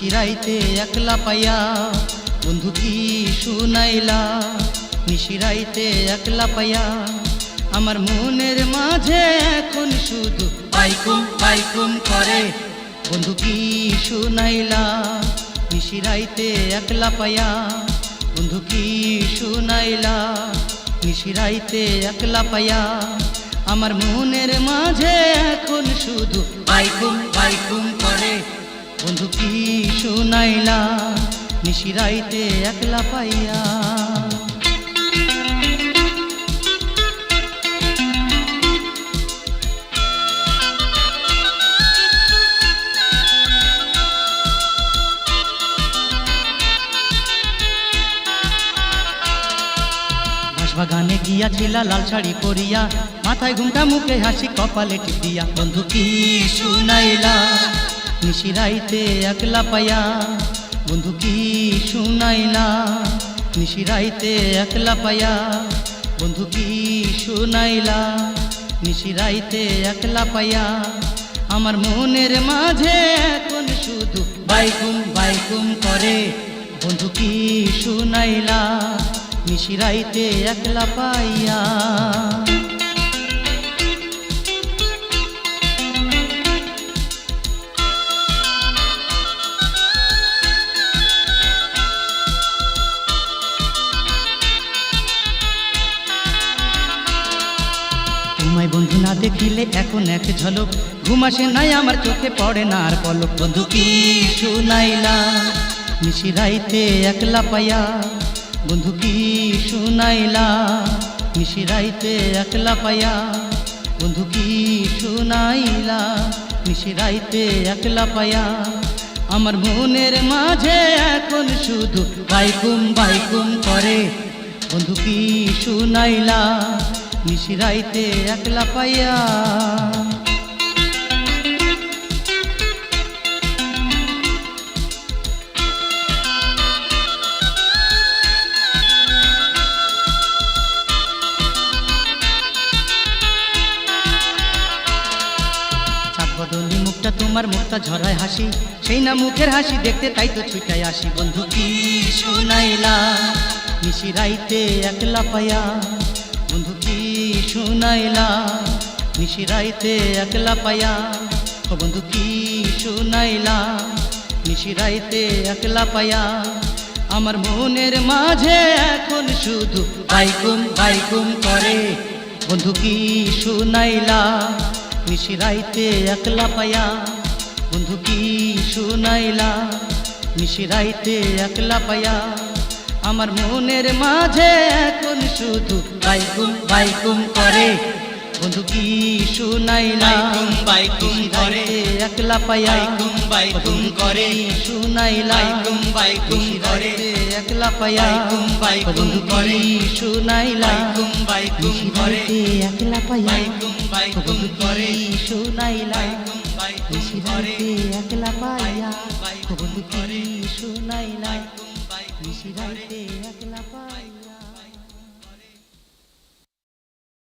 নিশিরাইতে একলা পাইয়া বন্ধু কি শুনাইলা। নিশিরাইতে একলা পাইয়া আমার মনের মাঝে এখন শুধু বাইকুম বাইকুম করে, বন্ধু কি শুনাইলা। নিশিরাইতে একলা পাইয়া বন্ধু কি শুনাইলা। নিশিরাইতে একলা পাইয়া আমার মনের মাঝে এখন শুধু বাইকুম বাইকুম করে, বন্ধু কি শুনাইলা। নিশিরাইতে একলা পাইয়া বাগানে গিয়াছিলা লাল শাড়ি পরিয়া, মাথায় ঘুমটা মুখে হাসি কপালে টিপ দিয়া, বন্ধু কি শুনাইলা। নিশিরাইতে একলা পাইয়া বন্ধু কি শুনাইলা। নিশিরাইতে একলা পাইয়া বন্ধু কি শুনাইলা। নিশিরাইতে একলা পাইয়া আমার মনের মাঝে এখন শুধু বাইকুম বাইকুম করে, বন্ধু কি শুনাইলা। নিশিরাইতে একলা পাইয়া তোমায় বন্ধু না দেখিলে এখন এক ঝলক ঘুম আসে নাই আমার চোখে পড়ে না আর পলক, বন্ধু কি শুনাইলা। নিশিরাইতে একলা পাইয়া বন্ধু কি শুনাইলা। নিশিরাইতে একলা পাইয়া বন্ধু কি শুনাইলা। নিশিরাইতে একলা পাইয়া আমার মনের মাঝে এখন শুধু বাইকুম বাইকুম করে, বন্ধু কি শুনাইলা। নিশিরাইতে একলা পাইয়া বদলি মুখটা তোমার মুখটা ঝরায় হাসি, সেই না মুখের হাসি দেখতে তাই তো ছুটাই আসি, বন্ধু কি শুনাইলা। নিশিরাইতে একলা পাইয়া বন্ধু কি শুনাইলা। নিশিরাইতে একলা পাইয়া বন্ধু কি শুনাইলা। নিশিরাইতে একলা পাইয়া আমার মনের মাঝে এখন শুধু বাইকুম বাইকুম করে, বন্ধু কি শুনাইলা। নিশিরাইতে একলা পাইয়া বন্ধু কি শুনাইলা। নিশিরাইতে একলা পাইয়া আমার মনের মাঝে এখন শুধু বাইকুম বাইকুম করে, বন্ধু কি শুনাইলা। বাইকুম করে একলা পাইয়া বাইকুম বাইকুম করে শুনাইলা। বাইকুম করে একলা পাইয়া বাইকুম করে শুনাইলা। বাইকুম করে একলা পাইয়া বাইকুম করে শুনাইলা। বাইকুম করে একলা পাইয়া বাইকুম করে শুনাইলা। বাইকুম নিশিরাইতে একলা পাইয়া।